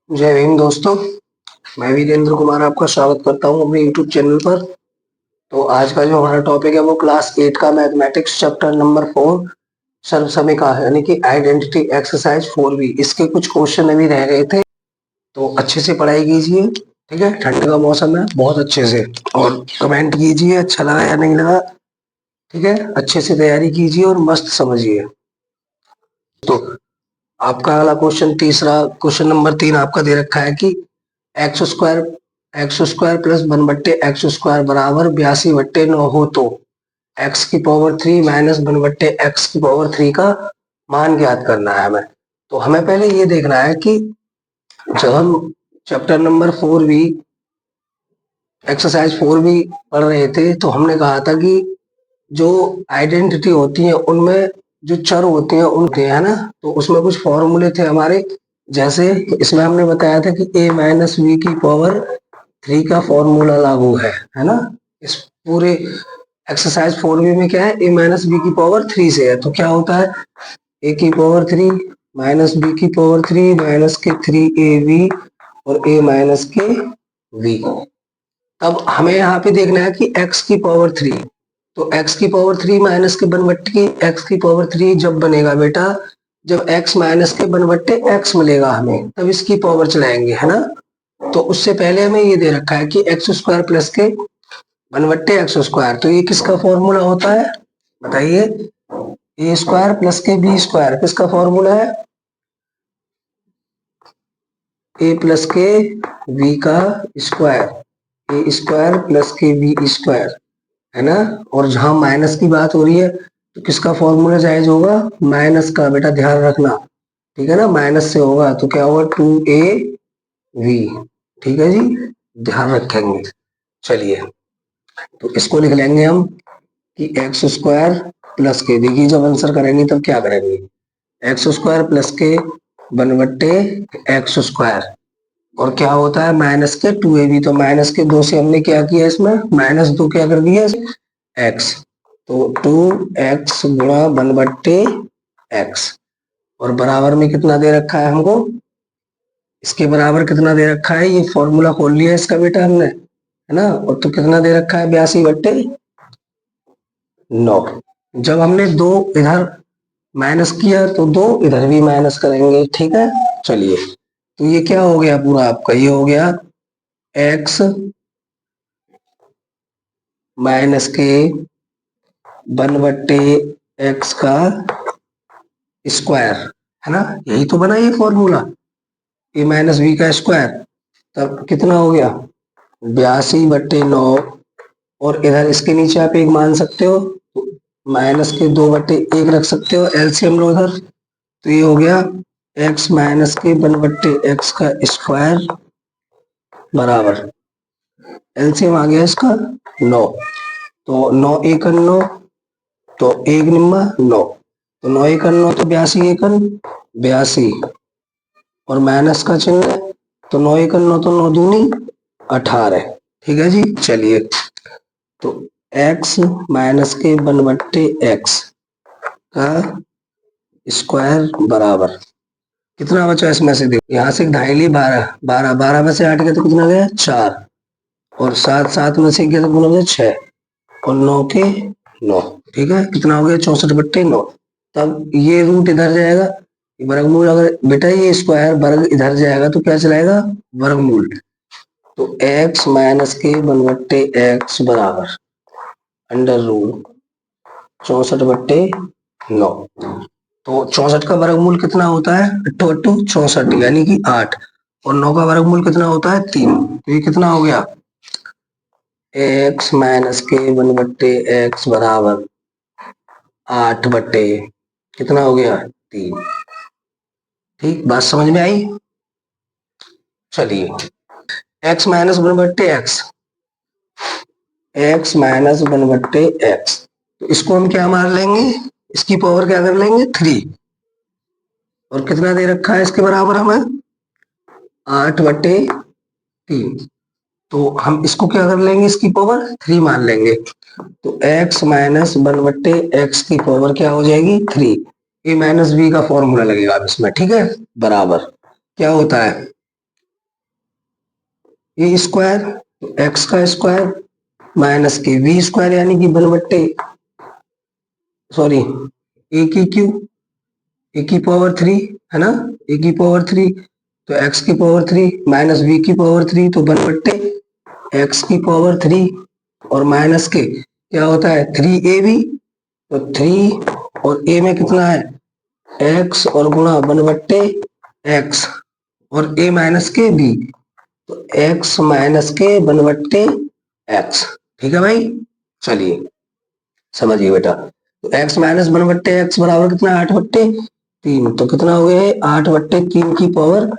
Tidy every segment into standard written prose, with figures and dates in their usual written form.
जय भीम दोस्तों। मैं वीरेंद्र कुमार आपका स्वागत करता हूं अपने यूट्यूब चैनल पर। तो आज का जो हमारा टॉपिक है वो क्लास 8 का मैथमेटिक्स चैप्टर नंबर 4 सर्वसमिका है, यानी कि आइडेंटिटी एक्सरसाइज 4B। इसके कुछ क्वेश्चन अभी रह गए थे, तो अच्छे से पढ़ाई कीजिए। ठीक है, ठंड का मौसम है, बहुत अच्छे से। और कमेंट कीजिए अच्छा लगा या नहीं लगा। ठीक है, अच्छे से तैयारी कीजिए और मस्त समझिए। तो आपका अगला क्वेश्चन, तीसरा क्वेश्चन नंबर 3 आपका दे रखा है कि एक्स स्क्वायर प्लस 1/x² बराबर 82/9 हो तो x³ -1/x³ का मान ज्ञात करना है हमें। तो हमें पहले ये देखना है कि जब हम chapter number 4B exercise 4B पढ़ रहे थे, तो हमने कहा था कि जो आइडेंटिटी होती है उनमें जो चर होते हैं उनके, है ना, तो उसमें कुछ फॉर्मूले थे हमारे। जैसे इसमें हमने बताया था कि a-v³ का फॉर्मूला लागू है ना। इस पूरे एक्सरसाइज 4B में क्या है, a-v³ से है। तो क्या होता है, a³ -b³ -3ab और a-v। अब हमें यहाँ पे देखना है कि x³ तो x³ माइनस के 1/3 x³ जब बनेगा बेटा, जब x माइनस के 1/x मिलेगा हमें, तब इसकी पावर चलाएंगे, है ना। तो उससे पहले हमें ये दे रखा है कि x² प्लस के 1/x²। तो ये किसका फॉर्मूला होता है बताइए, a² प्लस के b²। किसका फॉर्मूला है, a प्लस के v का स्क्वायर, a² प्लस के v², है ना। और जहां माइनस की बात हो रही है तो किसका फॉर्मूला जायज होगा, माइनस का। बेटा ध्यान रखना, ठीक है ना, माइनस से होगा तो क्या होगा, 2av। ठीक है जी, ध्यान रखेंगे। चलिए, तो इसको लिख लेंगे हम कि x² प्लस के, देखिए जब आंसर करेंगे तब क्या करेंगे, x² प्लस के 1/x²। और क्या होता है, माइनस के 2ab। तो माइनस के 2 से हमने क्या किया, इसमें -2 क्या कर दिया, x। तो 2x गुणा 1/x। और बराबर में कितना दे रखा है हमको, इसके बराबर कितना दे रखा है, ये फॉर्मूला खोल लिया इसका बेटा हमने, है ना। और तो कितना दे रखा है, 82/9। जब हमने 2 इधर माइनस किया तो 2 इधर भी माइनस करेंगे। ठीक है, चलिए, तो ये क्या हो गया पूरा आपका, ये हो गया x माइनस के 1/x का स्क्वायर, है ना। यही तो बना ये फॉर्मूला, a माइनस बी का स्क्वायर। तब कितना हो गया, 82/9। और इधर इसके नीचे आप एक मान सकते हो, माइनस के 2/1 रख सकते हो, एलसीएम लो इधर। तो ये हो गया x माइनस के 1/x का स्क्वायर बराबर, एलसीएम आ गया इसका 9। तो 9 एकन 9, तो 1 निम्मा 9, तो 9 एकन 9 तो 82 एकन 82। और माइनस का चिन्ह है, तो 9 एकन 9 तो 9 दूनी 18। ठीक है जी, चलिए, तो x माइनस के 1/x का स्क्वायर बराबर कितना बचा, इसमें से देखो, यहाँ से 2.5 12 12 12 में से 8 गया तो कितना गया, 4। और 7 7 में से गया तो कितना गया, 6। और 9 के 9। ठीक है, कितना हो गया, 64/9। तब ये रूट इधर जाएगा, वर्गमूल, अगर बेटा ये स्क्वायर वर्ग इधर जाएगा तो क्या चलाएगा, वर्गमूल। तो x माइनस के 1/x बराबर अंडर रूट 64/9। तो 64 का वर्गमूल कितना होता है, 8 8 64, यानी कि 8। और 9 का वर्गमूल कितना होता है, 3। तो ये कितना हो गया, x माइनस के 1/x बराबर 8 बटे कितना हो गया, 3। ठीक, बात समझ में आई। चलिए, x minus 1/x, x minus 1/x, तो इसको हम क्या मार लेंगे, इसकी पावर क्या कर लेंगे, 3। और कितना दे रखा है इसके बराबर हमें, 8/3। तो हम इसको क्या कर लेंगे, इसकी पावर 3 मान लेंगे। तो x माइनस 1/x की पावर क्या हो जाएगी, 3। a माइनस बी का फॉर्मूला लगेगा अब इसमें, ठीक है, बराबर क्या होता है, ए स्क्वायर, तो एक्स का स्क्वायर माइनस के वी स्क्वायर यानी कि 1/, सॉरी ए की क्यू, ए की पावर 3 है ना, ए की पावर 3, तो एक्स की पावर 3 माइनस वी की पावर 3, तो 1/x की पावर 3 और माइनस के क्या होता है 3ab, तो 3 और a में कितना है x और गुणा 1/x और a माइनस के b, तो x माइनस के 1/x। ठीक है भाई, चलिए समझिए बेटा, तो x माइनस 1/x बराबर कितना 8/3, तो कितना हो गया 8/3 की पावर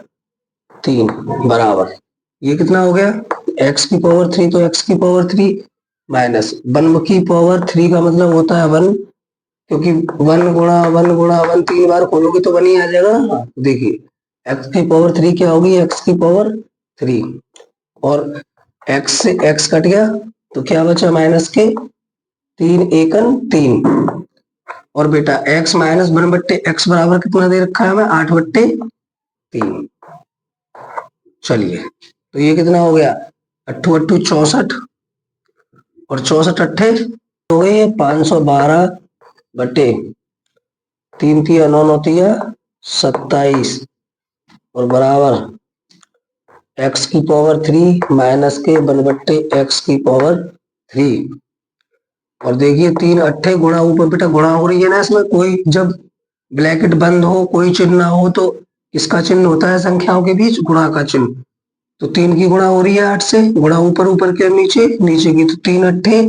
3 बराबर ये कितना हो गया x की पावर 3, तो x की पावर 3 माइनस 1 की पावर 3 का मतलब होता है 1, क्योंकि 1 गुणा 1 3 बार खोलोगे तो 1 ही आ जाएगा ना। देखिए x की पावर 3 क्या होगी, x की पावर 3 और x से x कट गया तो क्या बचा माइनस के 3 एकन 3, और बेटा x माइनस 1/x बराबर कितना दे रखा है हमें 8/3। चलिए तो ये कितना हो गया 8 8 64 और 64 अट्ठे हो गए 512/3 3 9 9 27 और बराबर x की पावर 3 माइनस के 1/x की पावर 3। और देखिए 3 अट्ठे गुणा, ऊपर बेटा गुणा हो रही है ना इसमें, कोई जब ब्रैकेट बंद हो कोई चिन्ह ना हो तो किसका चिन्ह होता है संख्याओं के बीच, गुणा का चिन्ह। तो 3 की गुणा हो रही है 8 से, गुणा ऊपर ऊपर के नीचे नीचे की, तो 3 अट्ठे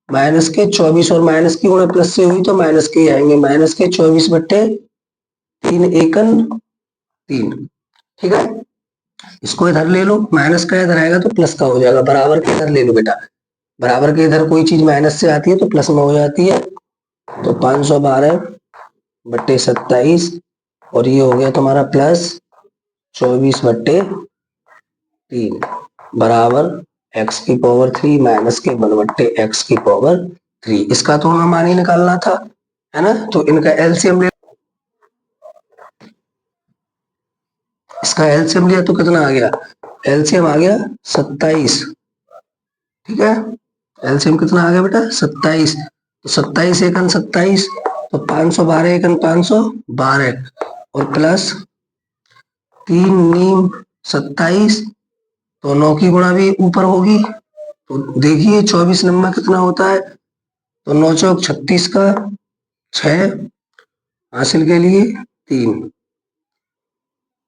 माइनस के 24 और माइनस की गुणा प्लस से हुई तो माइनस के आएंगे, माइनस के 24/3 एकन 3। ठीक है, इसको इधर ले लो, माइनस का इधर आएगा तो प्लस का हो जाएगा, बराबर के इधर ले लो बेटा, बराबर के इधर कोई चीज माइनस से आती है तो प्लस में हो जाती है, तो 512/27 और ये हो गया तुम्हारा प्लस 24/3 बराबर x की पावर 3 माइनस के 1/x की पावर 3। इसका तो हमें मान ही निकालना था, है ना, तो इनका एलसीएम ले, इसका एलसीएम लिया तो कितना आ गया, एलसीएम आ गया 27। ठीक है, एलसीएम कितना आ गया बेटा 27, तो 27 एकन 27, तो 512 एकन 512 और प्लस 3 नीम 27, तो 9 की गुणा भी ऊपर होगी, तो देखिए 24 नंबर कितना होता है, तो 9 चौक 36 का 6 हासिल के लिए 3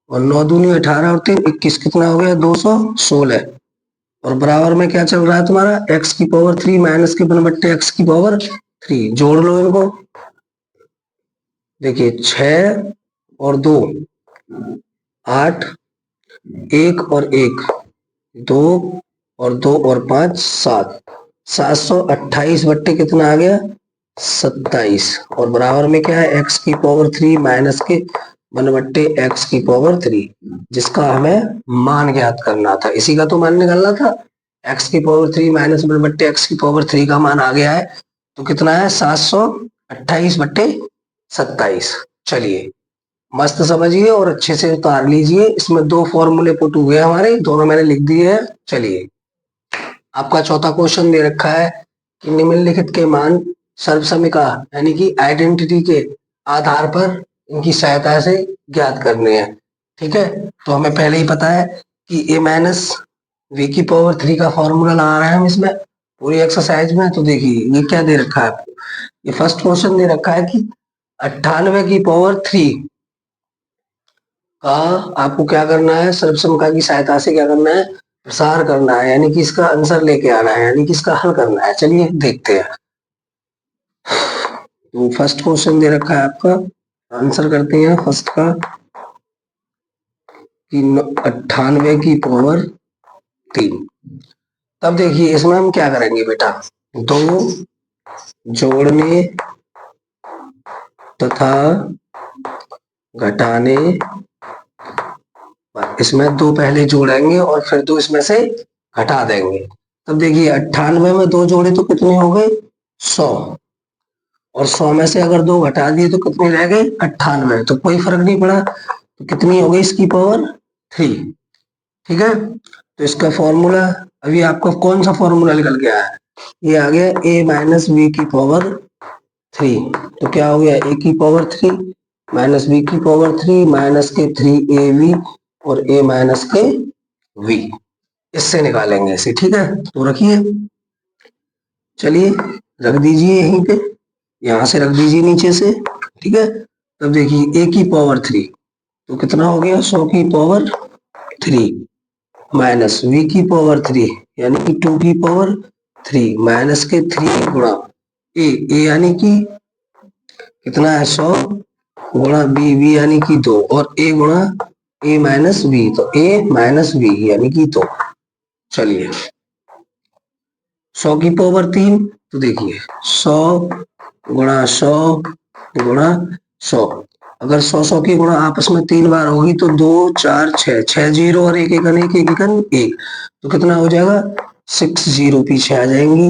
और 9 दूनी 18 और 3 21, कितना हो गया 216 और बराबर में क्या चल रहा है तुम्हारा x की पावर 3 माइनस के 1/x की पावर 3। जोड़ लो इनको, देखिए 6 और 2 8, 1 और 1 2 और 2 और 5 7, 728 बट्टे कितना आ गया 27 और बराबर में क्या है x की पावर 3 माइनस के 1/x की पावर 3, जिसका हमें मान ज्ञात करना था, इसी का तो मान निकालना था। x की पावर 3 माइनस 1/x की पावर 3 का मान आ गया है, तो कितना है 728/27। चलिए मस्त समझिए और अच्छे से उतार लीजिए, इसमें 2 फॉर्मूले पुट हुए हमारे, दोनों मैंने लिख दिए हैं। चलिए आपका चौथा क्वेश्चन दे रखा है कि निम्नलिखित के मान सर्वसमिका यानी कि आइडेंटिटी के आधार पर इनकी सहायता से ज्ञात करने हैं। ठीक है, तो हमें पहले ही पता है कि a माइनस वी की पावर 3 का फॉर्मूला लगा रहे हैं हम इसमें पूरी एक्सरसाइज में। तो देखिए ये क्या दे रखा है आपको, ये फर्स्ट क्वेश्चन दे रखा है कि 98 की पावर 3 का आपको क्या करना है, सर्वसमिका की सहायता से क्या करना है, प्रसार करना है, यानी कि इसका आंसर लेके आना है, यानी कि इसका हल करना है। चलिए देखते हैं, तो फर्स्ट क्वेश्चन दे रखा है आपका, आंसर करते हैं फर्स्ट का कि 98 की पावर 3। तब देखिए इसमें हम क्या करेंगे बेटा, 2 जोड़ने तथा घटाने, इसमें 2 पहले जोड़ेंगे और फिर 2 इसमें से घटा देंगे। तब देखिए 98 में 2 जोड़े तो कितने हो गए 100 और 100 में से अगर 2 घटा दिए तो कितने रह गए 98, तो कोई फर्क नहीं पड़ा, तो कितनी हो गई इसकी पावर 3। ठीक है, तो इसका फॉर्मूला अभी आपका कौन सा फॉर्मूला निकल के आया? ये आ गया a माइनस बी की पावर 3। तो क्या हो गया? a की पावर 3 माइनस b की पावर 3 माइनस के 3ab और a माइनस के v। इससे निकालेंगे इसे, ठीक है? तो रखिए, चलिए रख दीजिए यहीं पे, यहां से रख दीजिए नीचे से, ठीक है? तब देखिए a की पावर 3 तो कितना हो गया? 100 की पावर 3 माइनस v की पावर 3 यानी कि 2 की पावर 3 माइनस के 3 गुणा a यानी कि कितना है? 100 गुणा b यानी कि 2 और a गुणा a माइनस b, तो a माइनस b यानी कि 2। चलिए 100 की पावर 3 तो देखिए 100 गुणा 100 गुणा 100, अगर 100 की गुणा आपस में 3 बार होगी तो 2 4 6 6 जीरो और एक एकन एक एक एकन एक, तो कितना हो जाएगा? 6 जीरो पीछे आ जाएंगी,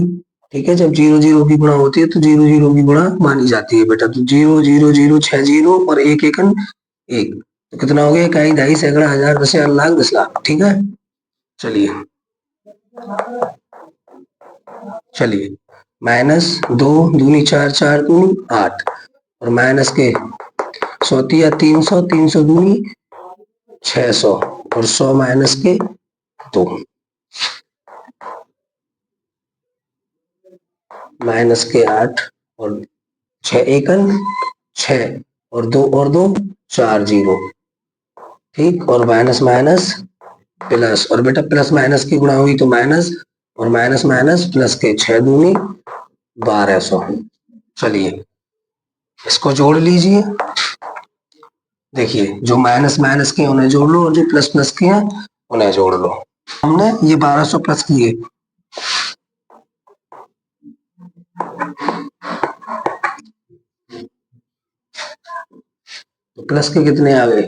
ठीक है? जब जीरो जीरो की गुणा होती है तो जीरो जीरो की गुणा मानी जाती है बेटा। तो जीरो जीरो जीरो 6 जीरो और एक एकन एक, तो कितना हो गया? इकाई, दहाई, सैकड़ा, हजार, दस हजार, लाख, 10 लाख, ठीक है? चलिए चलिए माइनस 2 दूनी 4 4 दूनी 8 और माइनस के 100 या 300 300 दूनी 600 और 100 माइनस के 2 माइनस के 8 और 6 एकन 6 और 2 और 2 4 जीरो, ठीक? और माइनस माइनस प्लस, और बेटा प्लस माइनस की गुणा हुई तो माइनस, और माइनस माइनस प्लस के 6 दूनी 1200। चलिए इसको जोड़ लीजिए, देखिए जो माइनस माइनस के उन्हें जोड़ लो और जो प्लस प्लस के हैं उन्हें जोड़ लो। हमने ये 1200 प्लस किए, तो प्लस के कितने आ गए?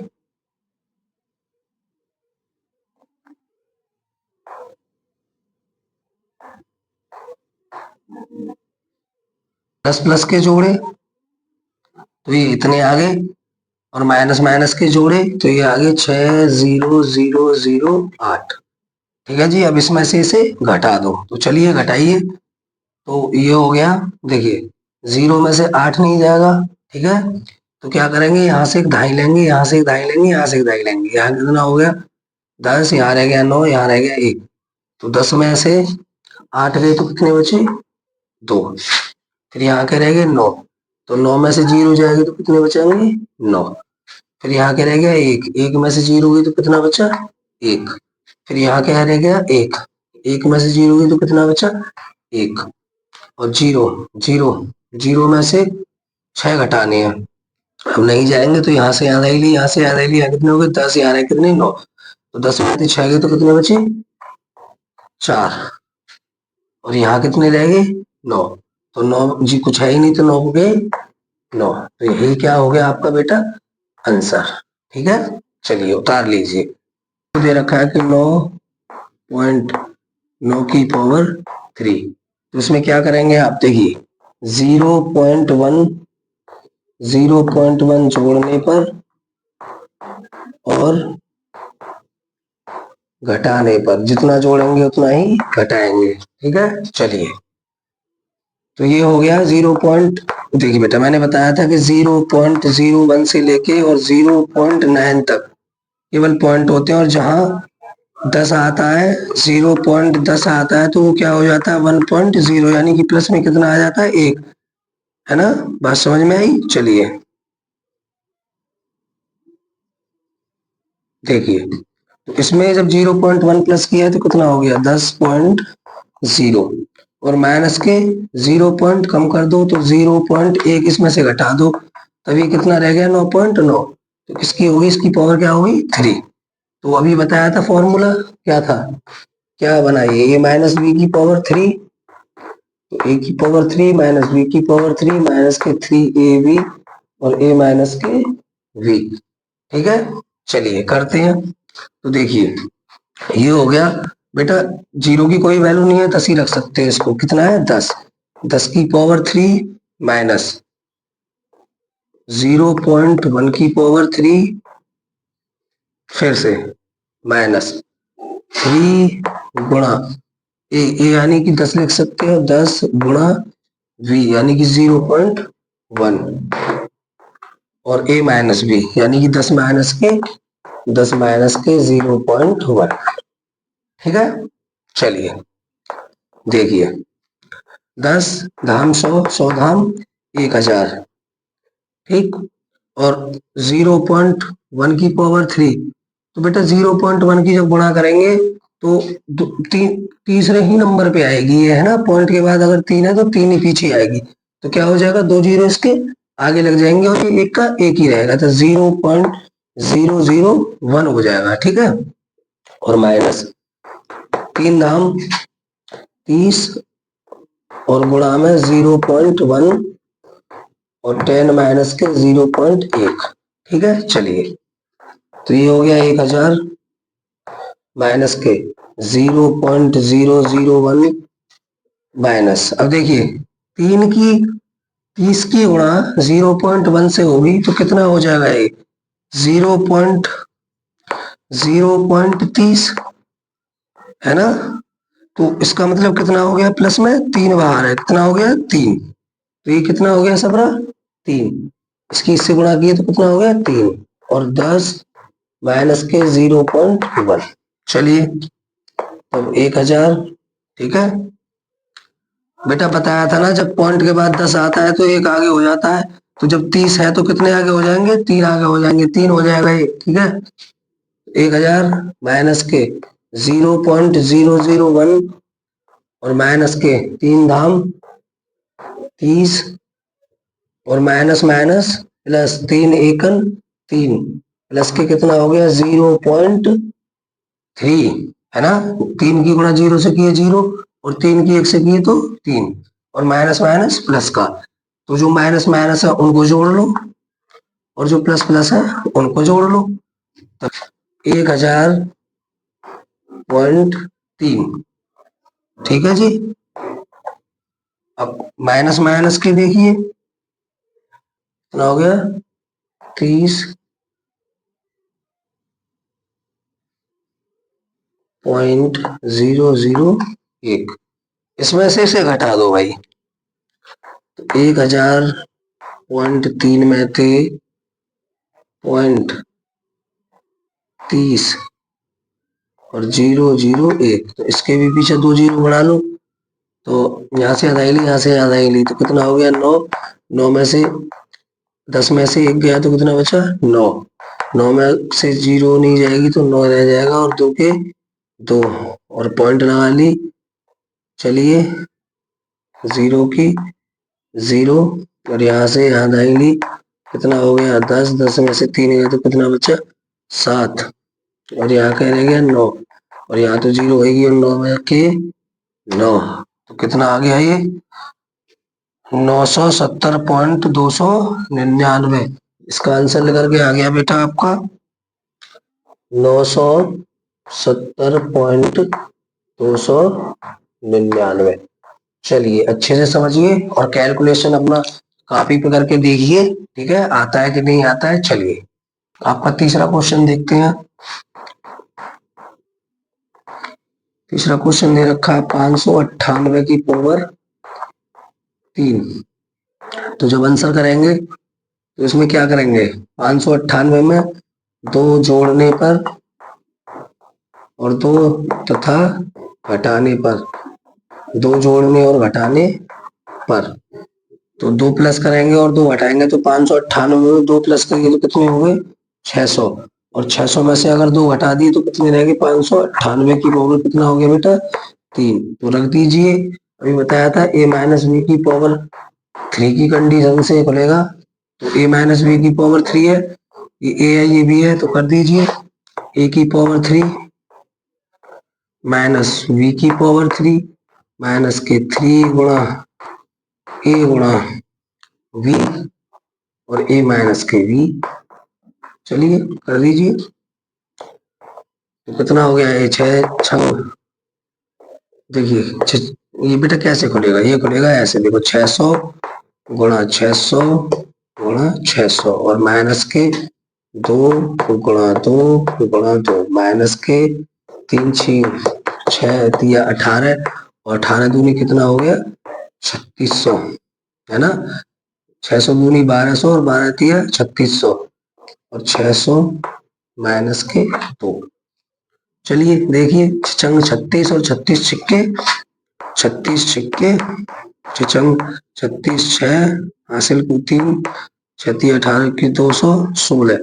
प्लस प्लस के जोड़े तो ये इतने आ गए, और माइनस माइनस के जोड़े तो ये आ गए 600008, ठीक है जी? अब इसमें से इसे घटा दो, तो चलिए घटाइए। तो ये हो गया, देखिए जीरो में से 8 नहीं जाएगा, ठीक है? तो क्या करेंगे? यहाँ से एक धाई लेंगे, यहाँ से एक धाई लेंगे, यहाँ से एक धाई लेंगे। यहाँ कितना हो गया? 10, यहाँ रह गया 9, यहाँ रह गया 1, तो 10 में से 8 गए तो कितने बचे? 2। फिर यहाँ के रह गए 9, तो 9 में से 0 जाएगी तो कितने बचेंगे? 9। फिर यहाँ के रह गया 1, 1 में से 0 गई तो कितना बचा? 1। फिर यहाँ क्या रह गया? 1, 1 में से 0 गई तो कितना बचा? 1। और 0 0 0 में से 6 घटाने हैं, अब नहीं जाएंगे तो यहाँ से याद आएगी, यहाँ से याद आएगी, यहाँ कितने हो गए? 10, यहाँ रहे कितने? 9, तो 10 में से 6 गए तो कितने बचे? 4। और यहाँ कितने रह गए? 9, तो 9 जी कुछ है ही नहीं, तो 9 हो गए 9, तो यही क्या हो गया आपका बेटा? आंसर, ठीक है? चलिए उतार लीजिए, तो दे रखा है कि 9.9 की पावर 3, तो इसमें क्या करेंगे आप? देखिए 0.1 जोड़ने पर और घटाने पर, जितना जोड़ेंगे उतना ही घटाएंगे, ठीक है? चलिए तो ये हो गया 0. देखिए बेटा मैंने बताया था कि 0.01 से लेके और 0.9 तक केवल पॉइंट होते हैं, और जहां 10 आता है, 0.10 आता है, तो वो क्या हो जाता है? 1.0, यानी कि प्लस में कितना आ जाता है? 1, है ना? बात समझ में आई? चलिए देखिए, तो इसमें जब 0.1 प्लस किया है तो कितना हो गया? 10.0, और माइनस के 0 पॉइंट कम कर दो तो 0.1 इसमें से घटा दो, तभी कितना रह गया? 9.9, तो किसकी होगी? इसकी पावर क्या होगी? 3। तो अभी बताया था फॉर्मूला क्या था? क्या बनाइए? ए माइनस बी की पावर 3, तो ए की पावर 3 माइनस बी की पावर 3 माइनस के 3ab और a माइनस के v, ठीक है? चलिए करते हैं, तो देखिए ये हो गया बेटा, जीरो की कोई वैल्यू नहीं है, 10 ही रख सकते हैं इसको। कितना है? 10, 10 की पावर 3 माइनस 0.1 की पावर 3, फिर से माइनस 3 गुणा ए यानी कि 10 लिख सकते हो, 10 गुणा v यानी कि 0.1 और a माइनस बी यानी कि 10 माइनस के 0.1। ठीक है, चलिए देखिए 10 धाम 100, 100 धाम 1000, ठीक, और 0.1 की पावर 3, तो बेटा 0.1 की जब गुणा करेंगे तो तीसरे ही नंबर पे आएगी, ये है ना, पॉइंट के बाद अगर 3 है तो 3 ही पीछे आएगी, तो क्या हो जाएगा, 2 जीरो इसके आगे लग जाएंगे और ये एक का एक ही रहेगा, तो 0.001 हो जाएगा। ठीक है, और माइनस 3 धाम 30 और गुणा में 0.1 और 10 माइनस के 0.1। ठीक है, चलिए तो ये हो गया 1000 माइनस के 0.001 माइनस। अब देखिए 3 की 30 की गुणा 0.1 से होगी तो कितना हो जाएगा, ये 0.30 है ना, तो इसका मतलब कितना हो गया, प्लस में 3 बाहर है, कितना हो गया 3, तो ये कितना हो गया सबरा 3, इसकी इससे गुणा किए तो कितना हो गया 3 और 10 माइनस के 0.1। चलिए तब 1000। ठीक है बेटा, बताया था ना जब पॉइंट के बाद 10 आता है तो एक आगे हो जाता है, तो जब 30 है तो कितने आगे हो जाएंगे, 3 आगे हो जाएंगे, 3 हो जाएगा ये। ठीक है, 1000 माइनस के 0.001 और माइनस के 3 धाम 30 और माइनस माइनस प्लस 3 एकन 3 प्लस के कितना हो गया 0.3 है ना, 3 की गुणा 0 से किए 0 और 3 की 1 से किए तो 3 और माइनस माइनस प्लस का, तो जो माइनस माइनस है उनको जोड़ लो और जो प्लस प्लस है उनको जोड़ लो, तो 1000.3। ठीक है जी, अब माइनस माइनस के देखिए कितना हो गया 30.001, इसमें से इसे घटा दो भाई, तो 1000.3 में थे 0.30 और 001, तो इसके भी पीछे 2 जीरो बढ़ा लो, तो यहाँ से याद आएगी, यहाँ से याद आएगी, तो कितना हो गया 9, 9 में से 10 में से 1 गया तो कितना बचा 9, 9 में से 0 नहीं जाएगी तो 9 रह जाएगा और 2 के 2 और पॉइंट लगा ली। चलिए 0 की 0 और यहाँ से याद आएगी, कितना हो गया 10, 10 में से 3 गया तो कितना बचा 7 और यहाँ क्या रह गया 9 और यहाँ तो 0 होगी और 9 में के 9, तो कितना आ गया ये 970.299। इसका आंसर लेकर के आ गया बेटा आपका 970.299। चलिए अच्छे से समझिए और कैलकुलेशन अपना कॉपी पे करके देखिए, ठीक है, आता है कि नहीं आता है। चलिए आपका तीसरा क्वेश्चन देखते हैं। तीसरा क्वेश्चन दे रखा है 598 की पावर 3, तो जब आंसर करेंगे तो इसमें क्या करेंगे, 598 में 2 जोड़ने पर और 2 तथा घटाने पर, 2 जोड़ने और घटाने पर, तो 2 प्लस करेंगे और 2 घटाएंगे तो 598 में 2 प्लस करेंगे तो कितने हो गए 600 और 600 में से अगर 2 घटा दिए तो कितने रहेंगे 598 की पावर कितना हो गया बेटा 3, तो रख दीजिए। अभी बताया था a माइनस बी की पावर 3 की कंडीशन से खुलेगा, तो a माइनस बी की पावर 3 है, ये a है ये b है, तो कर दीजिए a की पावर 3 माइनस v की पावर 3 माइनस के 3 गुणा a गुणा v और a माइनस के v। चलिए कर दीजिए, तो कितना हो गया ये 6 देखिए ये बेटा कैसे खुलेगा, ये खुलेगा ऐसे, देखो 600 गुणा 600 गुणा 600 और माइनस के 2 गुणा 2 गुणा 2 माइनस के 3 6 दिया 18 और 18 दूनी कितना हो गया 3600 है ना। 600 दूनी 1200 और 12 दिया 3600 और 600 माइनस के 2। चलिए देखिए चिचंग 36 और 36 छिक्के 36 छिक्के चिचंग 36 6 हासिल को 3 छत्ती 18 की 216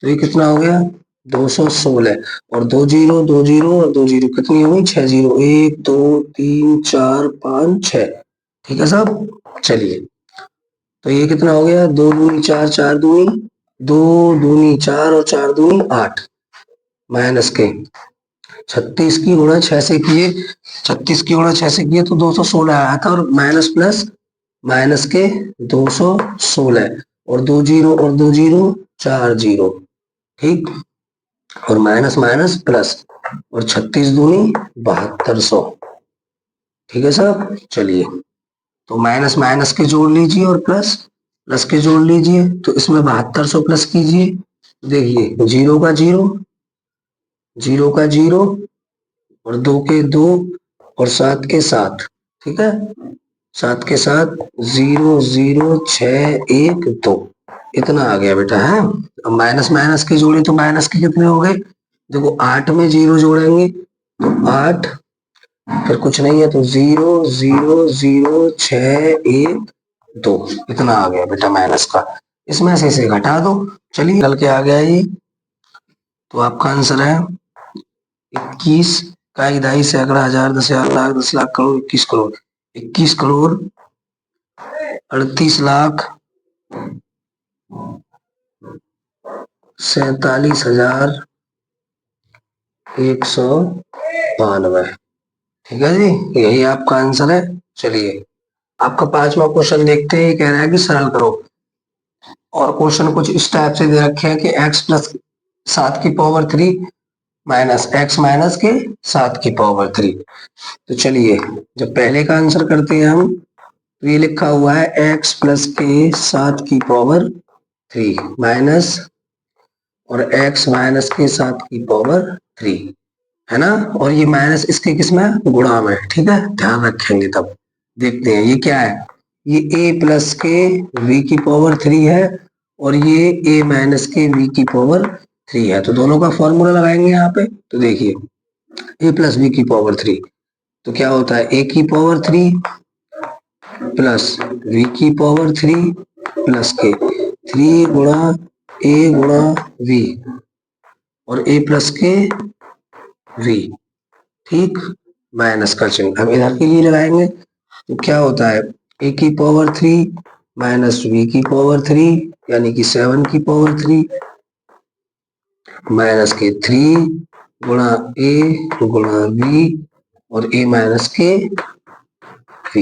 तो ये कितना हो गया 216 और 2 जीरो 2 जीरो और 2 जीरो कितनी हो गई 6 जीरो 1 2 3 4 5 6। ठीक है साहब। चलिए तो ये कितना हो गया 2 दूनी 4 4 दूनी 2 दूनी 4 और 4 दूनी 8 माइनस के 36 की गुणा 6 से किए 36 की गुणा 6 से किए तो 216 आया था और माइनस प्लस माइनस के 216 और 2 जीरो और 2 जीरो 4 जीरो ठीक और माइनस माइनस प्लस और 36 दूनी 7200। ठीक है साहब। चलिए तो माइनस माइनस के जोड़ लीजिए और प्लस प्लस के जोड़ लीजिए तो इसमें 7200 प्लस कीजिए। देखिए जीरो का जीरो जीरो का जीरो और 2 के 2 और 7 के 7 ठीक है 7 के 7 0 0 6 1 2 इतना आ गया बेटा है। अब माइनस माइनस के जोड़े तो माइनस के कितने हो गए देखो 8 में 0 जोड़ेंगे तो 8 फिर कुछ नहीं है तो 0 0 0 6 1 2 इतना आ गया बेटा माइनस का। इसमें से इसे घटा दो। चलिए निकल के आ गया ये तो आपका आंसर है 21 इकाई दहाई सैकड़ा हजार 10,000 लाख 10 लाख करोड़ 21 करोड़ 21 करोड़ 38 लाख 47,192। ठीक है जी यही आपका आंसर है। चलिए आपका 5वां क्वेश्चन देखते हैं। कह रहा है कि सरल करो और क्वेश्चन कुछ इस टाइप से दे रखे हैं कि x प्लस 7 की पावर 3 माइनस x माइनस के 7 की पावर 3। तो चलिए जब पहले का आंसर करते हैं हम तो ये लिखा हुआ है x प्लस के 7 की पावर 3 माइनस और x माइनस के 7 की पावर 3 है ना और ये माइनस इसके किसमें गुणा में। ठीक है ध्यान रखेंगे तब देखते हैं ये क्या है। ये a प्लस के v की पावर 3 है और ये a माइनस के v की पावर 3 है तो दोनों का फॉर्मूला लगाएंगे यहाँ पे। तो देखिए a प्लस v की पावर 3 तो क्या होता है a की पावर 3 प्लस v की पावर 3 प्लस के 3 गुणा a गुणा v और a प्लस के v ठीक माइनस का चिन्ह अब इधर के लिए लगाएंगे तो क्या होता है a की पावर 3 माइनस v की पावर 3 यानी कि 7 की पावर 3 माइनस के 3 गुणा a गुणा v और a माइनस के v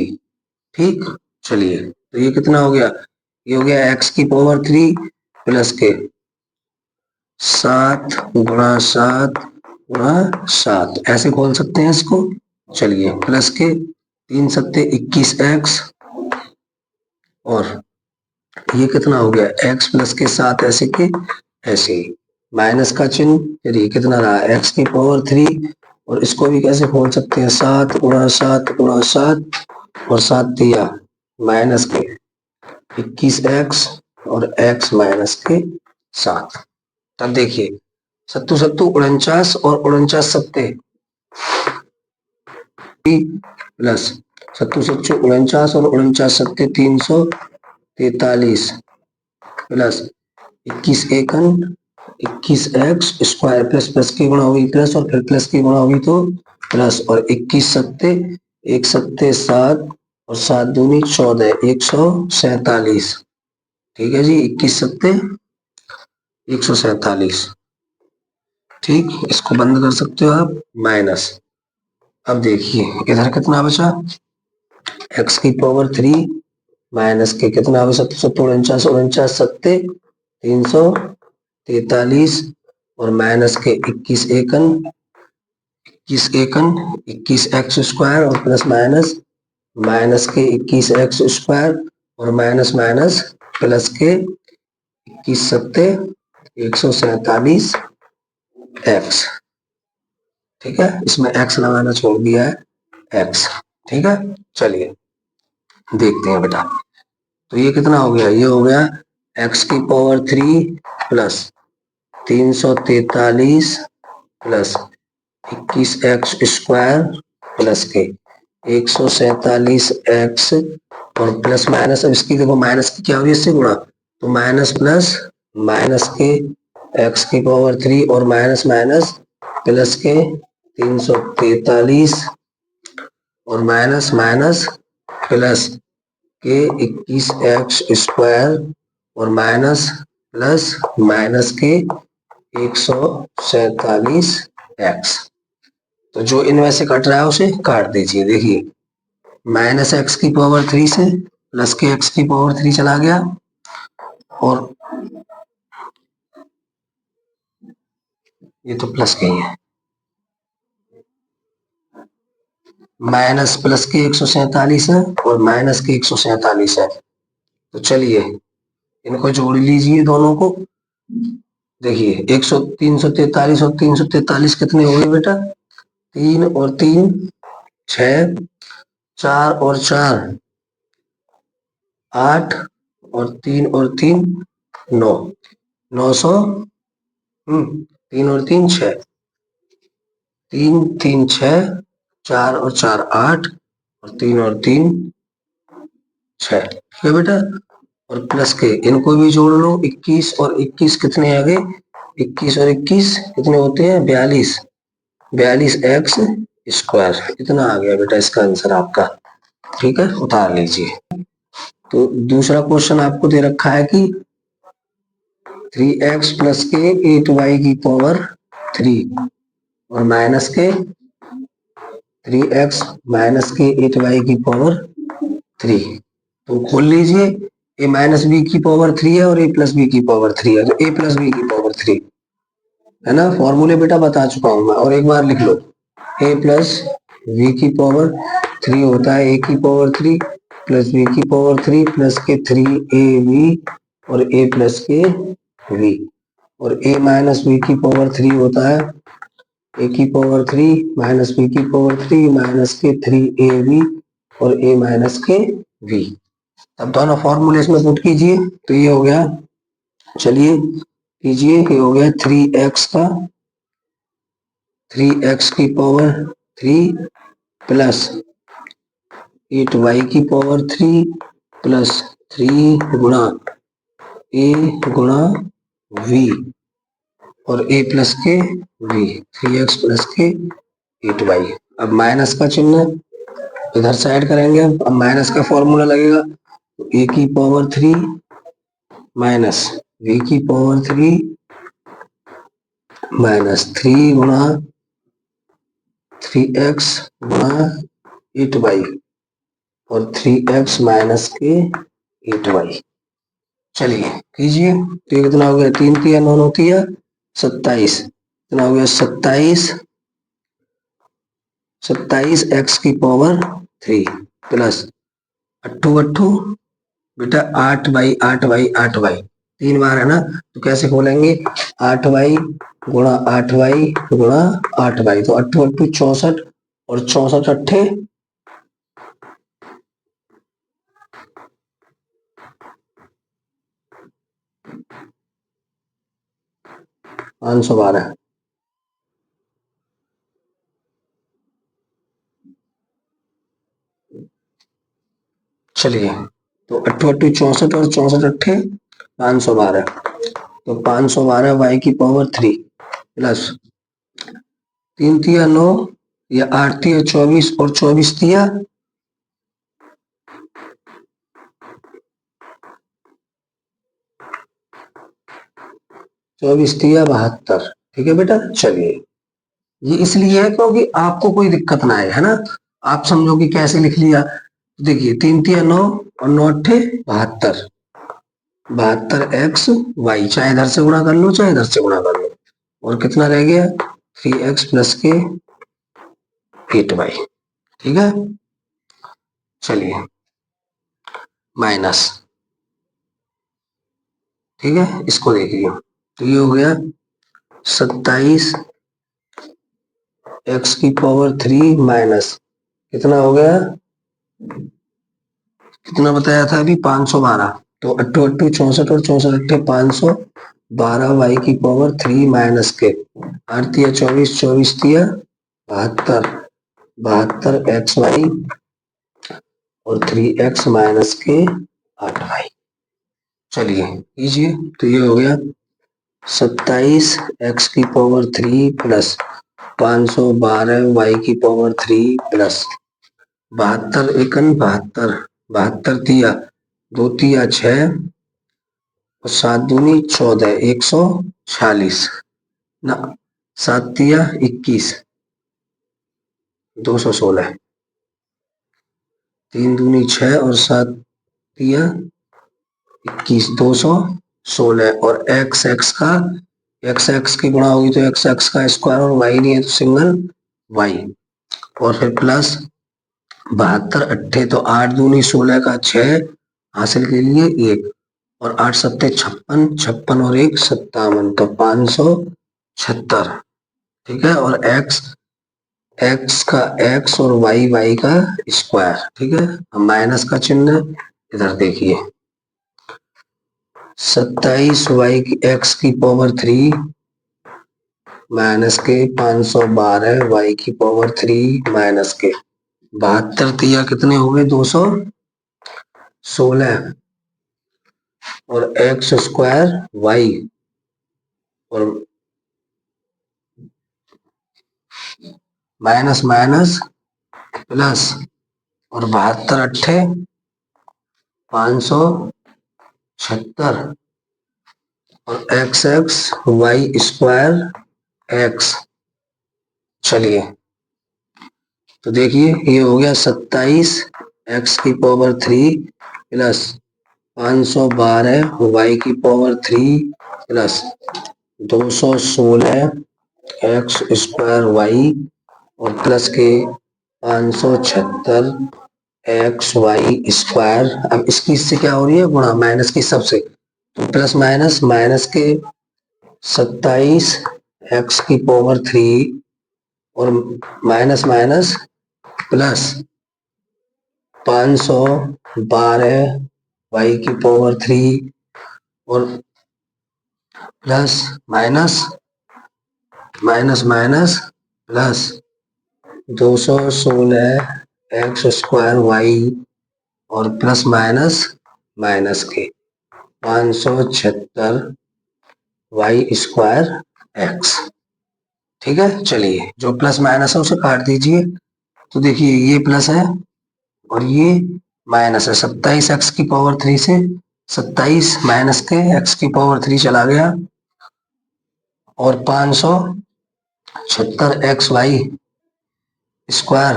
ठीक। चलिए तो ये कितना हो गया ये हो गया x की पावर 3 प्लस के 7 गुणा 7 गुणा 7 ऐसे खोल सकते हैं इसको। चलिए प्लस के 3 सत्ते 21x और ये कितना हो गया x प्लस के 7 ऐसे के ऐसे माइनस का चिन्ह फिर ये कितना रहा x की पावर 3 और इसको भी कैसे खोल सकते हैं 7 गुणा 7 गुणा 7 और 7 दिया माइनस के 21x और x माइनस के 7। तब देखिए सत्तू सत्तू 49 और 49 सत्ते प्लस सत्तू सत्तू 49 और 49 सत्ते 343 plus 21 एकन 21x square plus plus की गुणा हुई प्लस और फिर प्लस की गुणा हुई तो प्लस और 21 सत्ते 1 सत्ते 7 और 7 दूनी 14 147। ठीक है जी 21 सत्ते 147 ठीक इसको बंद कर सकते हो आप माइनस। अब देखिए इधर कितना बचा x की पावर 3 माइनस के कितना बचा 749 49 सत्ते 343 और माइनस के 21 एकन 21x स्क्वायर और प्लस माइनस माइनस के 21x स्क्वायर और माइनस माइनस प्लस के 21 सत्ते 147 x। ठीक है, इसमें x लगाना छोड़ दिया है x। ठीक है, चलिए देखते हैं बेटा। तो ये कितना हो गया, ये हो गया x की power 3 plus 343 plus 21x square plus के 147x और प्लस माइनस, अब इसकी देखो माइनस की क्या हुई इससे गुणा, तो माइनस प्लस माइनस के x की पावर 3 और माइनस माइनस प्लस के 343 और माइनस माइनस प्लस के 21x स्क्वायर और माइनस प्लस माइनस के 147x। तो जो इनमें से कट रहा है उसे काट दीजिए। देखिए माइनस एक्स की पावर 3 से प्लस के एक्स की पावर 3 चला गया और ये तो प्लस के ही है, माइनस प्लस के 147 है और माइनस के 147 है। तो चलिए इनको जोड़ लीजिए दोनों को। देखिए 343 और 343 कितने हो गए बेटा, 3 और 3 6, 4 और 4 8 और 3 और 3 9, 900। 3 और 3 6, 3 3 6, 4 और 4 8 और 3 और 3 6। ठीक है बेटा, और प्लस के इनको भी जोड़ लो, 21 और 21 कितने आ गए, 21 और 21 कितने होते हैं 42, 42x स्क्वायर। इतना आ गया बेटा इसका आंसर आपका। ठीक है, उतार लीजिए। तो दूसरा क्वेश्चन आपको दे रखा है कि 3x प्लस के 8y की पावर 3 और माइनस के 3x माइनस के 8y की पावर 3। तो खोल लीजिए, a माइनस बी की पावर 3 है और a प्लस बी की पावर 3 है, तो a प्लस बी की पावर 3 है ना। फॉर्मूले बेटा बता चुका हूं मैं, और एक बार लिख लो, a प्लस v की पावर 3 होता है a की पावर 3 प्लस b की पावर 3 प्लस के 3ab और a प्लस के v, और a माइनस b की पावर 3 होता है a की पावर 3 माइनस b की पावर 3 माइनस के 3ab और a माइनस के v। अब दोनों फॉर्मूले इसमें पुट कीजिए, तो ये हो गया, चलिए कीजिए, ये हो गया 3x का 3x की पावर 3 प्लस 8y की पावर 3 प्लस 3 गुणा a गुणा v और a प्लस के v, 3x प्लस के 8y। अब माइनस का चिन्ह इधर साइड करेंगे, अब माइनस का फॉर्मूला लगेगा, तो a की पावर 3 माइनस v की पावर 3 माइनस 3 गुणा 3x गुणा 8y और 3x माइनस के 8y। चलिए कीजिए, तो कितना हो गया, 3 तिया 9 9 तिया 27, कितना हो गया 27 x की पावर 3 प्लस 8 8 बेटा 8 3 बार है ना, तो कैसे खोलेंगे, 8y गुणा 8y गुणा 8y, तो 8 8 64 और 64 अट्ठे 512। चलिए, तो 8 8 64 और 64 अट्ठे 512, तो 512 वाई की पावर 3 प्लस 3 तिया 9 या 8 तिया 24 और 24 तिया 72। ठीक है बेटा, चलिए ये इसलिए है क्योंकि आपको कोई दिक्कत ना आए, है ना। आप समझो कि कैसे लिख लिया, देखिए 3 तिया 9 और 9 अट्ठे 72, 72x y, चाहे इधर से गुणा कर लो चाहे इधर से गुणा कर लो, और कितना रह गया 3x प्लस के 8y। ठीक है, चलिए माइनस, ठीक है इसको देखिए, तो ये हो गया 27 एक्स की पावर 3 माइनस कितना हो गया, कितना बताया था अभी, 512। तो अट्ठू अट्ठू 64 और 64 अट्ठे 512 वाई की पावर 3 माइनस के 8 तिया 24, 24 तिया 72, 72 एक्स वाई और 3x माइनस के 8 वाई। चलिए कीजिए, तो ये हो गया 27 एक्स की पावर 3 प्लस 512 वाई की पावर 3 प्लस 72 एकन 72, 72 तिया 2 तिया 6 और 7 दूनी 14, 146 ना, 7 तिया 21, 216, 3 दूनी 6 और 7 तिया 21, 216 और एक्स एक्स का एक्स एक्स की गुणा होगी तो एक्स एक्स का स्क्वायर और वाई नहीं है तो सिंगल वाई और फिर प्लस 72 अट्ठे तो 8 दूनी 16 का 6 हासिल के लिए 1 और 8 सत्ते 56, 56 और 1 57 तो 576। ठीक है, और एक्स एक्स का एक्स और वाई वाई का स्क्वायर। ठीक है, माइनस का चिन्ह इधर देखिए, 27 वाई की एक्स की पावर 3 माइनस के 512 वाई की पावर 3 माइनस के 72 तिया कितने हो गए, 216 और एक्स स्क्वायर वाई और माइनस माइनस प्लस और 72 अट्ठे 576 और x x Y square x. चलिए तो देखिए ये हो गया 27 एक्स की पावर 3 प्लस 512 वाई की power 3 plus 216 x square y और प्लस के 576 एक्स वाई स्क्वायर। अब इसकी इससे क्या हो रही है गुणा, माइनस की सबसे, तो प्लस माइनस माइनस के 27 एक्स की पावर 3 और माइनस माइनस प्लस 512 वाई की पावर 3 और plus minus minus minus plus 216 x square y और प्लस माइनस माइनस के 576 वाई स्क्वायर एक्स। ठीक है, चलिए जो प्लस माइनस है उसे काट दीजिए, तो देखिए ये प्लस है और ये माइनस है। 27 एक्स की पावर 3 से 27 माइनस के एक्स की पावर 3 चला गया और 576 X Y square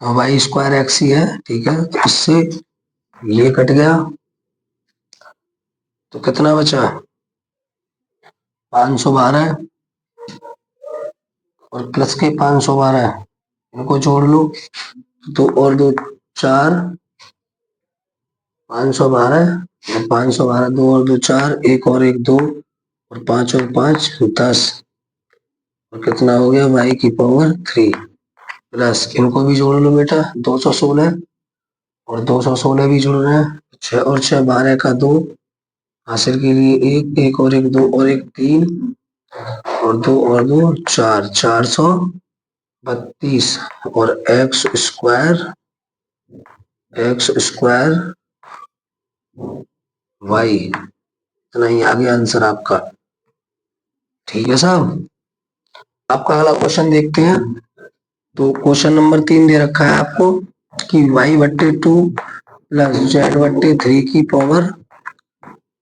Y square X ही है। ठीक है, तो इससे ये कट गया तो कितना बचा, 512 और प्लस के 512 इनको जोड़ लो, 2 और 2 4, 512 और 512, 2 और 2 4, 1 और 1 2 और 5 और 5 10 और कितना हो गया y की पावर 3 प्लस इनको भी जोड़ लो बेटा, 216 और 216 भी जोड़ रहे हैं, 6 और 6 12 का 2 हासिल के लिए 1, 1 और 1 2 और 1 3 और 2 और 2 4, 432 और एक्स स्क्वायर वाई, इतना ही आ गया आंसर आपका। ठीक है साहब, आपका अगला क्वेश्चन देखते हैं। तो क्वेश्चन नंबर 3 दे रखा है आपको कि y बट्टे 2 प्लस जेड बट्टे 3 की पावर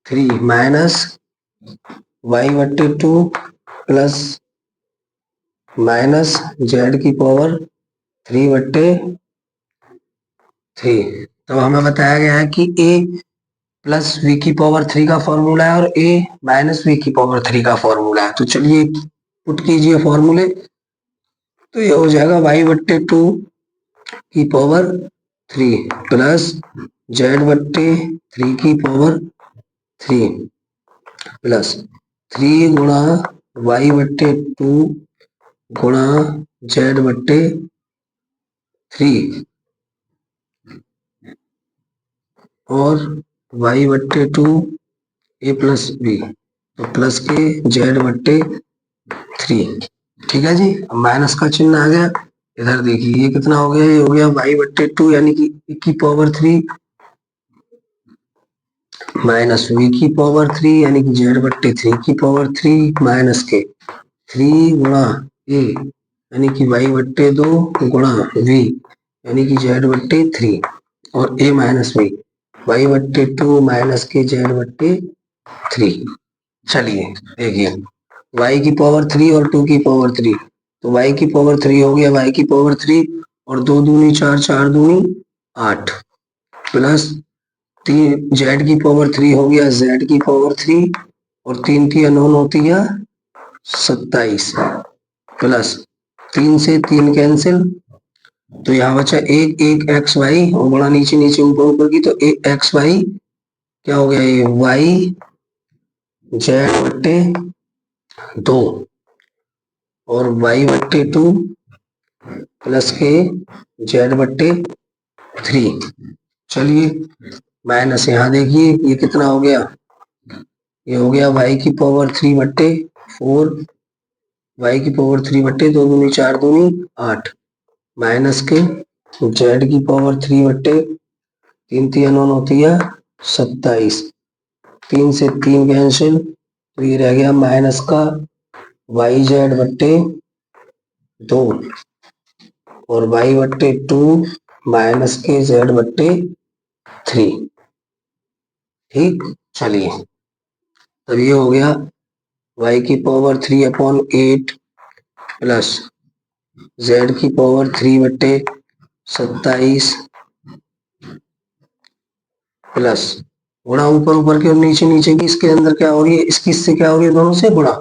3 माइनस y बट्टे 2 प्लस माइनस जेड की पावर 3 बट्टे 3। तो हमें बताया गया है कि a प्लस वी की पावर 3 का फॉर्मूला है और a माइनस वी की पावर 3 का फॉर्मूला है। तो चलिए पुट कीजिए फॉर्मूले, तो ये हो जाएगा y बट्टे 2 की पावर 3 प्लस जेड बट्टे 3 की पावर 3 प्लस 3 गुणा वाई बट्टे 2 गुणा जेड बट्टे 3 और वाई बट्टे 2 ए प्लस बी, तो प्लस के जेड बट्टे 3। ठीक है जी, अब माइनस का चिन्ह आ गया। इधर देखिए ये कितना हो गया, ये हो गया वाई बट्टे 2 यानी कि e की पावर 3 माइनस वी की पावर 3 यानी कि जेड बट्टे 3 की पावर 3 माइनस के 3 गुणा ए यानी कि वाई बट्टे 2 गुणा वी यानी कि जेड बट्टे 3 और ए माइनस वी वाई बट्टे 2 माइनस के जेड बट्टे 3। चलिए देखिए y की पावर 3 और 2 की पावर 3, तो y की पावर 3 हो गया y की पावर 3 और 2 दूनी 4, 4 दूनी 8 प्लस 3 z की पावर 3 हो गया z की पावर 3 और 3 3 9 होती है 27 प्लस 3 से 3 कैंसिल, तो यहाँ बचा एक एक एक्स वाई और बड़ा नीचे नीचे ऊपर ऊपर की, तो एक एक्स वाई क्या हो गया, ये वाई जेड बट्टे 2 और वाई बट्टे 2 प्लस के जेड बट्टे 3। चलिए माइनस यहाँ देखिए ये कितना हो गया, ये हो गया वाई की पावर 3 बट्टे 4 वाई की पावर 3 बट्टे 2 दूनी 4 दूनी 8 माइनस के जेड की पावर 3 बट्टे 3 3 9 होती है 27, 3 से 3 कैंसिल, तो ये रह गया माइनस का वाई जेड बट्टे 2 और वाई बट्टे 2 माइनस के जेड बट्टे 3। ठीक, चलिए तब ये हो गया y की पावर 3/8 प्लस z की पावर 3 बट्टे 27 प्लस गुणा ऊपर ऊपर की और नीचे नीचे की, इसके अंदर क्या हो रही है, इसकी इससे क्या हो रही है, दोनों से गुणा,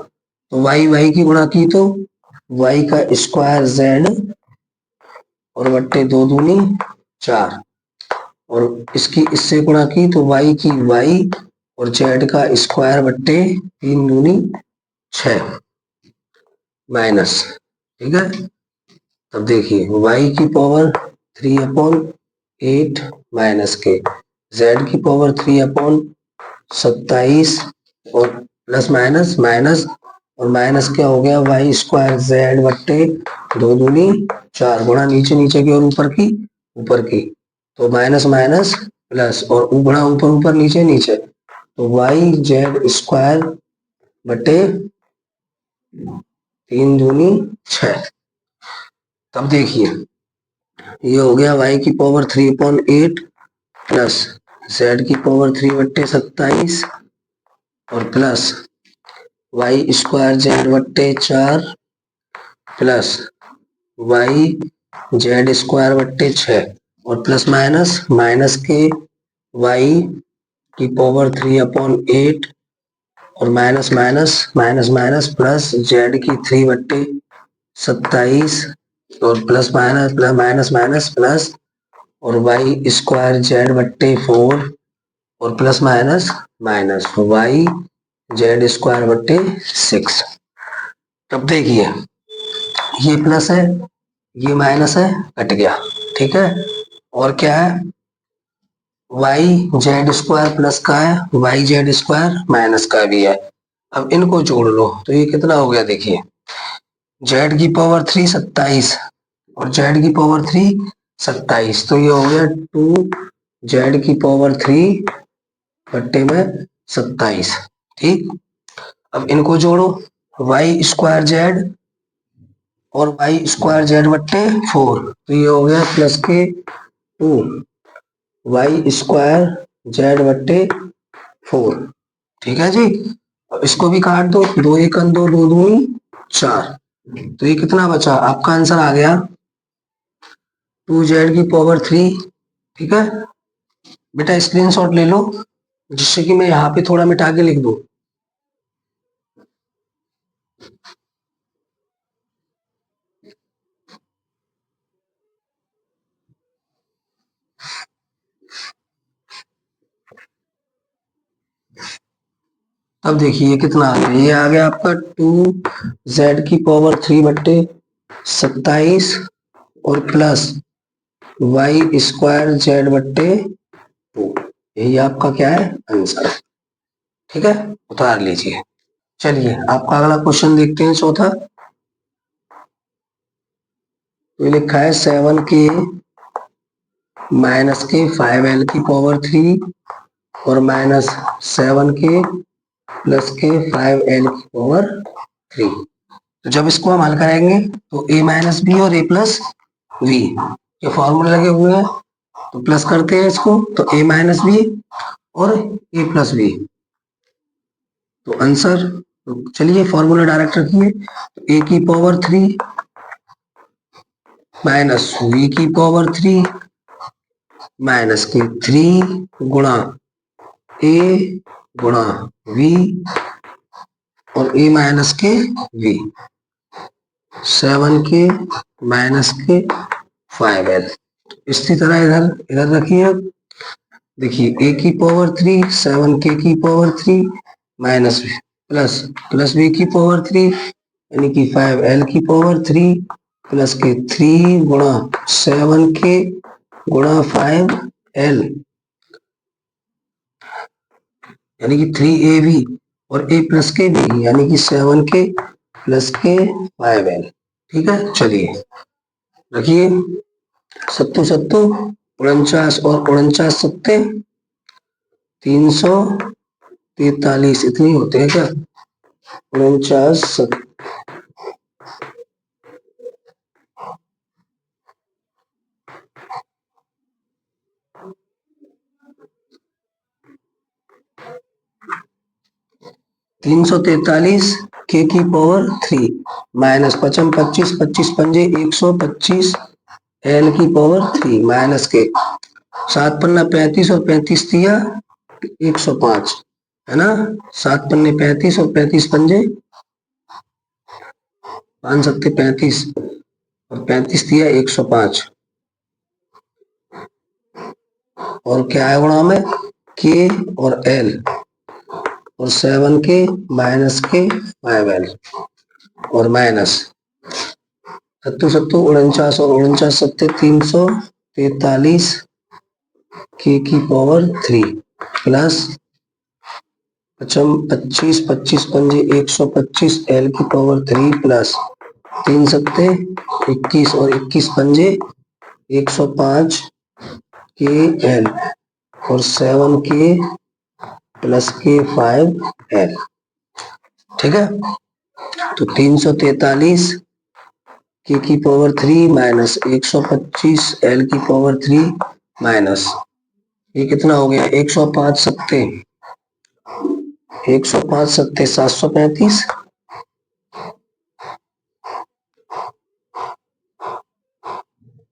तो y की गुणा की तो y का स्क्वायर z और बट्टे 2 दूनी 4 और इसकी इससे गुणा की तो y की y और z का स्क्वायर बट्टे 3 दूनी 6 माइनस। ठीक है, तब देखिए y की पावर 3/8 माइनस के z की पावर 3/27 और प्लस माइनस माइनस और माइनस क्या हो गया वाई स्क्वायर जेड बट्टे 2 दूनी 4 गुणा नीचे नीचे की और ऊपर की, तो माइनस माइनस प्लस और गुणा ऊपर ऊपर नीचे नीचे, तो वाई जेड स्क्वायर बट्टे 3 दूनी 6। तब देखिए ये हो गया y की पावर 3/8 प्लस z की पावर 3/27 और प्लस वाई स्क्वायर जेड बट्टे 4 प्लस वाई जेड स्क्वायर बट्टे 6 और प्लस माइनस माइनस के वाई की पावर 3/8 और minus minus minus minus plus z की 3/27 और plus minus plus minus minus plus और वाई स्क्वायर जेड बट्टे 4 और plus minus minus y z square बट्टे 6। तब देखिए ये प्लस है ये माइनस है कट गया। ठीक है, और क्या है वाई जेड स्क्वायर प्लस का है वाई जेड स्क्वायर माइनस का भी है। अब इनको जोड़ लो तो ये कितना हो गया, देखिए जेड की पावर 3 27 और जेड की पावर 3 27, तो ये हो गया 2 जेड की पावर 3 बट्टे में 27। ठीक, अब इनको जोड़ो वाई स्क्वायर जेड और वाई स्क्वायर जेड बट्टे 4, तो ये हो गया प्लस के 2 वाई स्क्वायर जेड बट्टे 4। ठीक है जी, अब इसको भी काट दो, 2 1 2 2 2 4, तो ये कितना बचा, आपका आंसर आ गया 2z की पावर 3। ठीक है बेटा, स्क्रीनशॉट ले लो जिससे कि मैं यहाँ पे थोड़ा मिटा के लिख दूं। अब देखिए कितना आ गया, ये आ गया आपका 2z⁻³ और प्लस y²z/2। यही आपका क्या है आंसर। ठीक है, उतार लीजिए। चलिए आपका अगला क्वेश्चन देखते हैं, चौथा। तो लिखा है 7k-5l⁵ और -7k+k5l⁵। तो जब इसको हम हल करेंगे तो a-b और a+b ये फॉर्मूले लगे हुए हैं, तो प्लस करते हैं इसको, तो a-b और a+b। तो आंसर, तो चलिए फॉर्मूला डायरेक्ट रखिए, तो a⁵ माइनस v⁵ माइनस के 3 गुणा a गुणा v और a माइनस के v, 7k-5l। इसी तरह इधर इधर रखिए। देखिए a⁵ 7k⁵ minus plus plus v⁵ यानी कि 5l⁵ प्लस के 3 गुणा 7k गुणा 5l यानी कि 3ab और a प्लस के b यानी कि 7k प्लस के 5l। ठीक है, चलिए रखिए। सत्तू सत्तू 49 और 49 सत्ते 343, इतनी होते हैं क्या? 49 343 k⁵ माइनस 55 25 25 पंजे 125 l⁵ माइनस के 7 पन्ना 35 और 35 दिया 105, है ना। 7 पन्ने 35 और 35 पंजे 5 सत्ते 35 और 35 दिया 105, और क्या है गुणा में k और l और 7k माइनस के 5l और माइनस सत्तू सत्तू 49 और 49 सत्ते 343 k⁵ प्लस 25 25 पंजे 125 l⁵ प्लस 3 सत्ते 21 और 21 पंजे 105 kl और 7k प्लस के 5l। ठीक है, तो 343 k⁵ माइनस 125 l⁵ माइनस ये कितना हो गया 105 सत्ते 735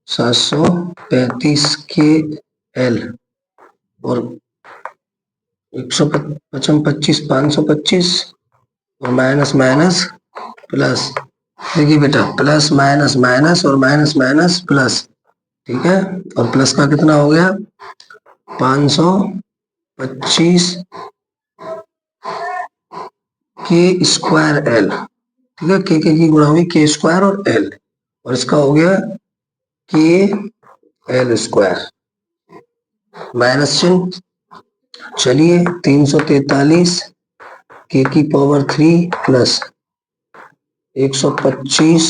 735 kl और 155 25 525 और माइनस माइनस प्लस। देखिए बेटा प्लस माइनस माइनस और माइनस माइनस प्लस, ठीक है, और प्लस का कितना हो गया 525 k² l। ठीक है, के की गुणा हुई k² और l, और इसका हो गया kl² माइनस चिन्ह। चलिए 343 k⁵ प्लस 125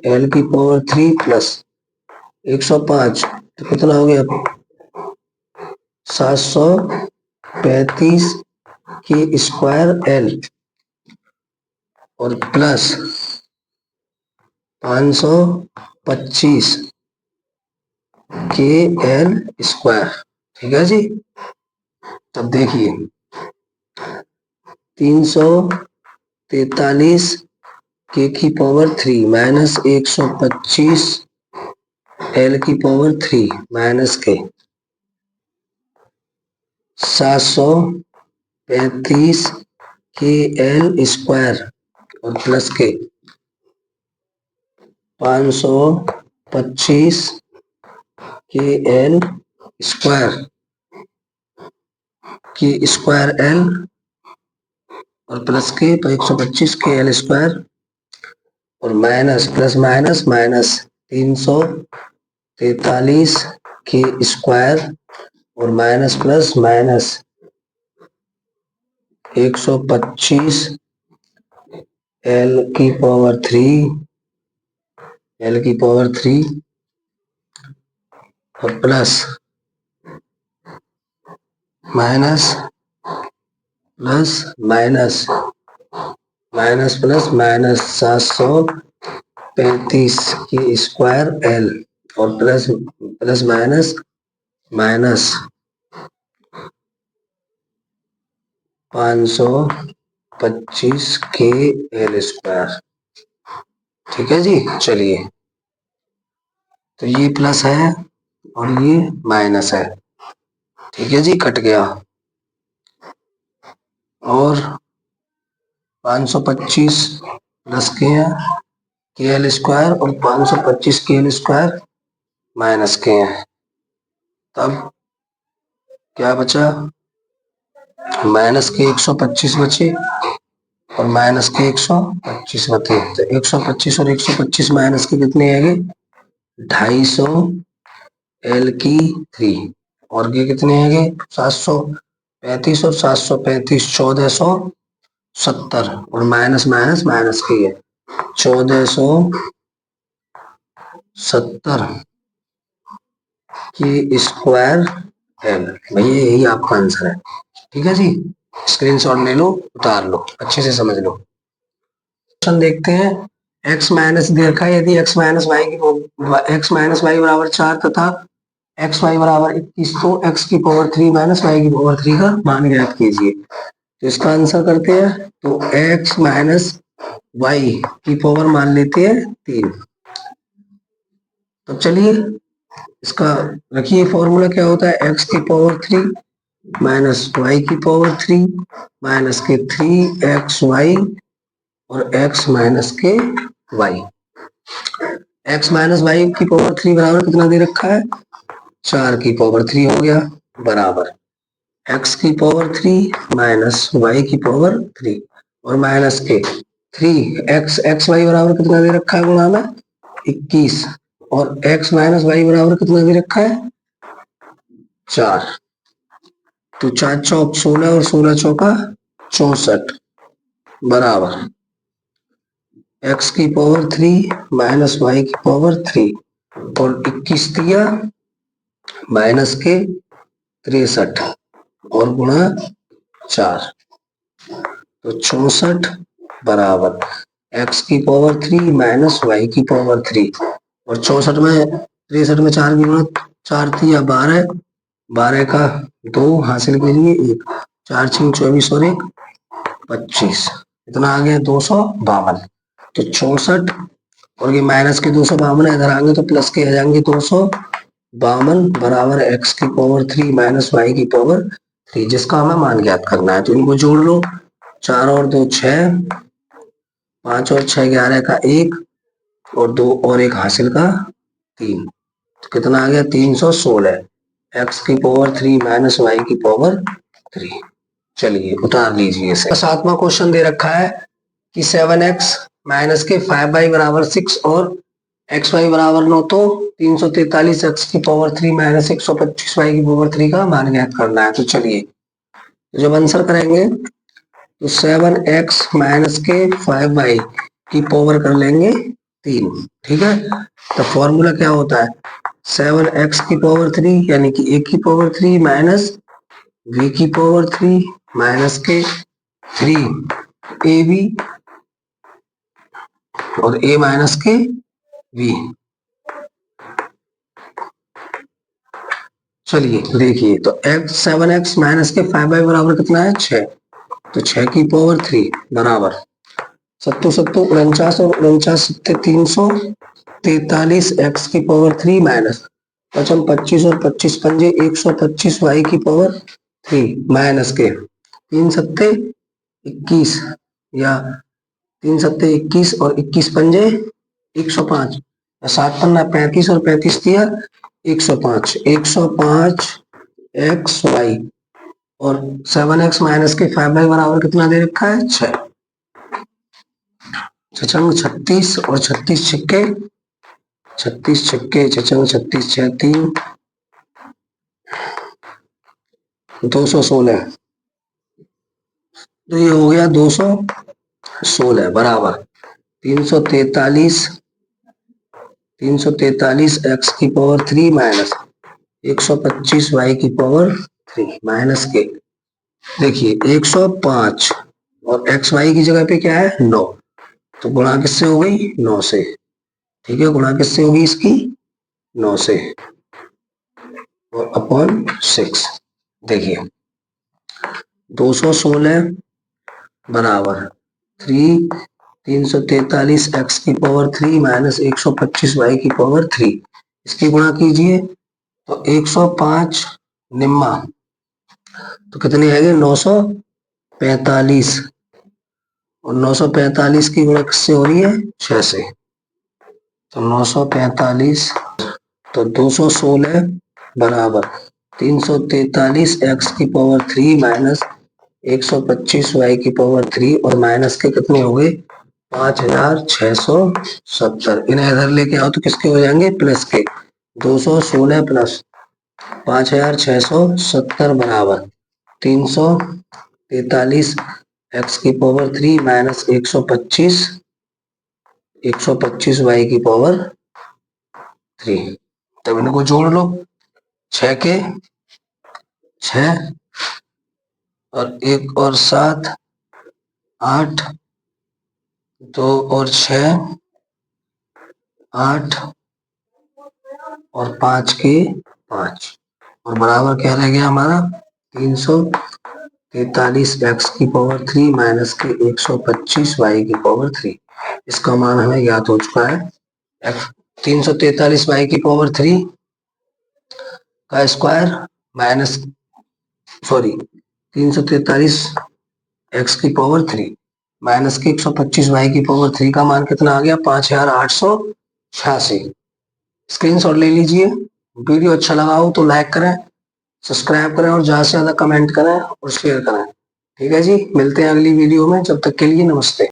l⁵ प्लस 105, तो कितना हो गया 735 k² l और प्लस 525 kl²। ठीक है जी। तब देखिए 343 k⁵ माइनस 125 l⁵ माइनस के 735 kl² और प्लस के 525 kl² l और प्लस के तो 125 के एल स्क्वायर और माइनस प्लस माइनस माइनस 343 के स्क्वायर और माइनस प्लस माइनस 125 एल की पावर 3 और plus minus plus minus minus plus minus 735 की स्क्वायर एल और प्लस प्लस माइनस माइनस 525 के एल स्क्वायर। ठीक है जी। चलिए, तो ये प्लस है और ये माइनस है। ठीक है जी, कट गया। और 525 प्लस के एल स्क्वायर और 525 के एल स्क्वायर माइनस के हैं। तब क्या बचा? माइनस के 125 बचे और माइनस के 125 बचे। तो 125 और 125 माइनस के कितने आएंगे? 250 एल की 3 और ये कितने आएंगे? 735 और 735 1470 और माइनस माइनस माइनस के है 1470 की स्क्वायर एल। भैया यही आपका आंसर है। ठीक है जी, स्क्रीनशॉट ले लो, उतार लो, अच्छे से समझ लो। क्वेश्चन देखते हैं। x माइनस दे रखा है, यदि x माइनस वाई बराबर 4 तथा एक्स वाई बराबर 21 तो x की पावर 3 माइनस वाई की पावर 3 का मान ज्ञात कीजिए। तो इसका आंसर करते हैं। तो x माइनस वाई की पावर मान लेते हैं 3। तो चलिए इसका रखिए, फॉर्मूला क्या होता है? x की पावर 3 माइनस वाई की पावर 3 माइनस के 3xy और x माइनस के y। x माइनस वाई की पावर 3 बराबर कितना दे रखा है? 4 की पावर 3 हो गया बराबर x की पावर 3 माइनस वाई की पावर 3 और माइनस के 3xy बराबर कितना दे रखा है? गुणा में 21 और x माइनस वाई बराबर कितना दे रखा है? 4। तो 4 चौक 16 और 16 चौका 64 बराबर x की पावर 3 माइनस वाई की पावर 3 और 21 दिया माइनस के 63 और गुणा 4 तो 64 बराबर x की पावर 3 माइनस वाई की पावर 3 और 64 में 63 में 4 की गुणा 4 थी या 12 12 का 2 हासिल कीजिए 1 4 6 24 और 1 25 इतना आ गया 252। तो 64 और ये माइनस के 252 इधर आएंगे तो प्लस के आ जाएंगे 252 बराबर x की पावर 3 माइनस वाई की पावर 3 जिसका हमें मान ज्ञात करना है। तो इनको जोड़ लो 4 और 2 6 5 और 6 11 का 1 और 2 और 1 हासिल का 3 तो कितना आ गया 316 x की पावर 3 माइनस वाई की पावर 3। चलिए उतार लीजिए इसे। 7वां क्वेश्चन दे रखा है कि 7x माइनस के 5y बराबर 6 और xy बराबर 9 तो 343 x की पावर 3 माइनस 125 y की पावर 3 का मान ज्ञात करना है। तो चलिए जब आंसर करेंगे तो 7x माइनस के 5y की पावर कर लेंगे 3। ठीक है, तो फॉर्मूला क्या होता है? 7x की पावर 3 यानी कि a की पावर 3 माइनस v की पावर 3 माइनस के 3ab और a माइनस के v। चलिए देखिए, तो 7x माइनस के 5y बराबर कितना है? 6। तो 6 की पावर 3 बराबर 7 7 49 और 49 343 x की पावर 3 माइनस 25 और 25 पंजे 125 y की पावर 3 माइनस के 3 7 21 या 3 7 21 और 21 पंजे 105 7 पन्ना 35 और 35 दिया 105 105 एक्स वाई और 7x माइनस के 5y बराबर कितना दे रखा है 6। छछंग 36 और 36 छिक्के 36 6 3 216। तो ये हो गया 216 बराबर 343 एक्स की पावर 3 माइनस 125 वाई की पावर 3 माइनस के। देखिए 105 और एक्स वाई की जगह पे क्या है 9, तो गुणा किससे हो गई 9 से। ठीक है, गुणा किससे होगी इसकी 9 से और अपॉन 6। देखिए 216 बराबर 343 एक्स की पावर 3 माइनस 125 वाई की पावर 3, इसकी गुणा कीजिए तो 105 निम्मा तो कितने आएंगे 945 और 945 की गुणा किससे हो रही है 6 से, तो 945 तो 216 बराबर 343 एक्स की पावर 3 माइनस 125 वाई की पावर 3 और माइनस के कितने हो गए 5670। इन्हें इधर लेके आओ तो किसके हो जाएंगे प्लस के। 216 प्लस 5670 बराबर 343 एक्स की पावर 3 माइनस 125 वाई की पावर 3। तब इनको जोड़ लो 6 के 6 और 1 और 7 8 2 और 6 8 और 5 के 5 और बराबर क्या रह गया हमारा 343 एक्स की पावर 3 माइनस के 125 वाई की पावर 3। इसका मान हमें ज्ञात हो चुका है 343 वाई की पावर 3 का स्क्वायर माइनस 343 एक्स की पावर 3 माइनस के 125 वाई की पावर 3 का मान कितना आ गया 5886। स्क्रीनशॉट ले लीजिए। वीडियो अच्छा लगा हो तो लाइक करें, सब्सक्राइब करें और ज्यादा से ज्यादा कमेंट करें और शेयर करें। ठीक है जी, मिलते हैं अगली वीडियो में, जब तक के लिए नमस्ते।